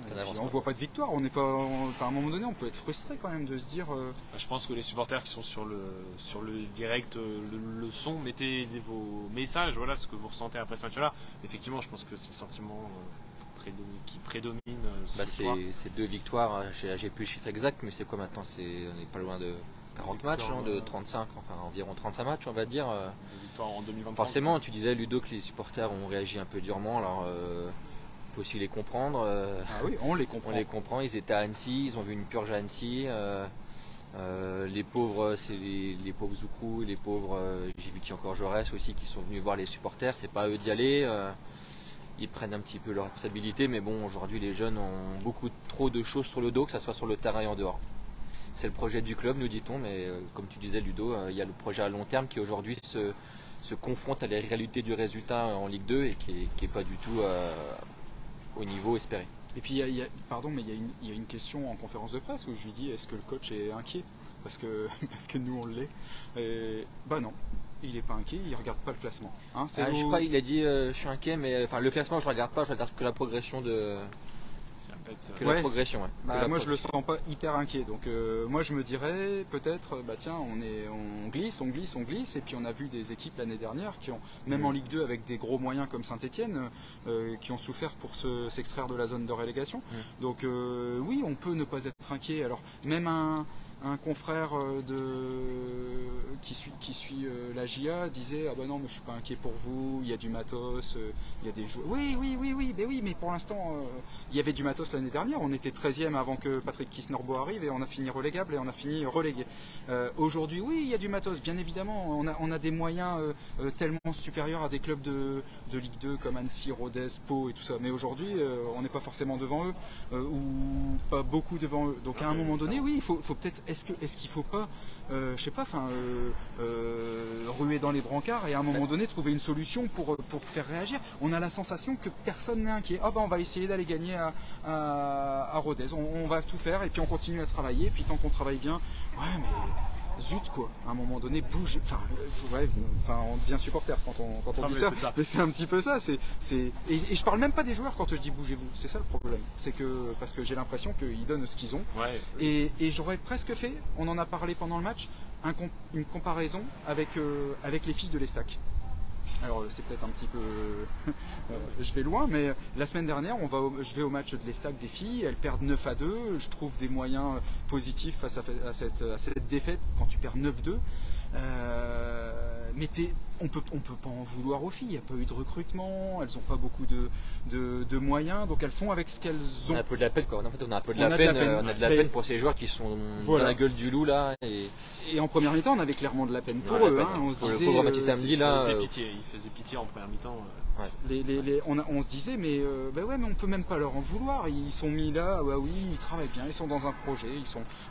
Et puis, on voit pas de victoire. On n'est pas. Enfin, à un moment donné, on peut être frustré quand même de se dire. Je pense que les supporters qui sont sur le direct le son, mettez vos messages, voilà ce que vous ressentez après ce match-là. Effectivement, je pense que c'est le sentiment qui prédomine. C'est 2 victoires. J'ai plus le chiffre exact, mais c'est quoi maintenant? On n'est pas loin de 40 matchs, de 35, enfin environ 35 matchs, on va dire. En 2023. Forcément, tu disais, Ludo, que les supporters ont réagi un peu durement. Alors, faut aussi les comprendre. Ah oui, on les comprend. On les comprend. Ils étaient à Annecy, ils ont vu une purge à Annecy. Les pauvres, c'est les pauvres Zoukou, les pauvres, j'ai vu qu'il y a encore Jaurès aussi qui sont venus voir les supporters. C'est pas à eux d'y aller. Ils prennent un petit peu leurs responsabilités, mais bon, aujourd'hui, les jeunes ont beaucoup trop de choses sur le dos, que ce soit sur le terrain et en dehors. C'est le projet du club, nous dit-on, mais comme tu disais, Ludo, il y a le projet à long terme qui aujourd'hui se confronte à la réalité du résultat en Ligue 2 et qui est pas du tout au niveau espéré. Et puis, il y a une question en conférence de presse où je lui dis, est-ce que le coach est inquiet parce que nous, on l'est. Bah non, il n'est pas inquiet, il ne regarde pas le classement. Hein, je crois qu'il a dit, je suis inquiet, mais le classement, je ne regarde pas, je regarde que la progression de... la progression, ouais. Moi je le sens pas hyper inquiet, donc moi je me dirais peut-être tiens on glisse et puis on a vu des équipes l'année dernière qui ont même en Ligue 2 avec des gros moyens comme Saint-Etienne qui ont souffert pour s'extraire de la zone de relégation. Donc oui, on peut ne pas être inquiet. Alors même un confrère qui suit la JA disait ah bah non mais je suis pas inquiet pour vous, il y a du matos, il y a des joueurs. Oui, mais pour l'instant il y avait du matos l'année dernière, on était 13e avant que Patrick Kisnorbo arrive et on a fini relégable et on a fini relégué. Aujourd'hui oui il y a du matos, bien évidemment, on a des moyens tellement supérieurs à des clubs de Ligue 2 comme Annecy, Rodez, Pau et tout ça, mais aujourd'hui on n'est pas forcément devant eux ou pas beaucoup devant eux, donc à un moment donné oui il faut peut-être est-ce qu'il ne faut pas, je sais pas, ruer dans les brancards et à un moment donné trouver une solution pour faire réagir. On a la sensation que personne n'est inquiet. Ah ben on va essayer d'aller gagner à Rodez, on va tout faire et puis on continue à travailler. Et puis tant qu'on travaille bien, ouais mais zut quoi, à un moment donné bouge, on devient supporter quand on dit ça, mais c'est un petit peu ça, et je parle même pas des joueurs quand je dis bougez-vous, c'est ça le problème, c'est que parce que j'ai l'impression qu'ils donnent ce qu'ils ont, et j'aurais presque fait, on en a parlé pendant le match, une comparaison avec les filles de l'Estac. Alors c'est peut-être un petit peu, je vais loin, mais la semaine dernière, je vais au match de l'Estac des filles, elles perdent 9-2, je trouve des moyens positifs face à cette défaite quand tu perds 9-2. Mais on peut pas en vouloir aux filles, il n'y a pas eu de recrutement, elles n'ont pas beaucoup de moyens, donc elles font avec ce qu'elles ont. On a un peu de la peine quoi, en fait on a un peu de la peine pour ces joueurs qui sont dans la gueule du loup là. Et en première mi-temps on avait clairement de la peine pour eux, on se disait, le pauvre samedi là. Il faisait pitié en première mi-temps. On se disait mais mais on peut même pas leur en vouloir, ils sont mis là, oui ils travaillent bien, ils sont dans un projet,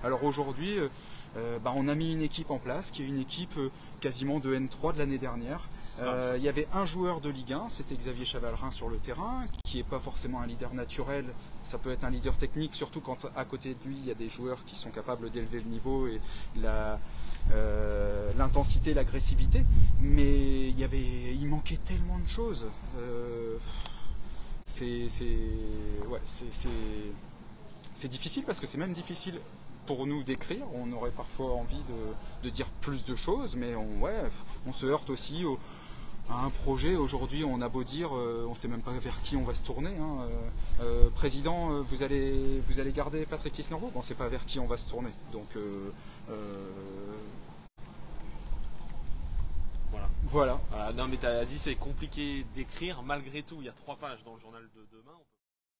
alors aujourd'hui on a mis une équipe en place qui est une équipe quasiment de N3 de l'année dernière. Il y avait un joueur de Ligue 1, c'était Xavier Chavalrin sur le terrain, qui n'est pas forcément un leader naturel, ça peut être un leader technique, surtout quand à côté de lui il y a des joueurs qui sont capables d'élever le niveau et l'intensité, l'agressivité, mais il manquait tellement de choses. C'est difficile parce que c'est même difficile pour nous d'écrire, on aurait parfois envie de dire plus de choses, mais on se heurte aussi à un projet. Aujourd'hui, on a beau dire, on ne sait même pas vers qui on va se tourner. Président, vous allez garder Patrick Kisnorbo, on ne sait pas vers qui on va se tourner. Donc, voilà. Non mais tu as dit c'est compliqué d'écrire, malgré tout, il y a 3 pages dans le journal de demain.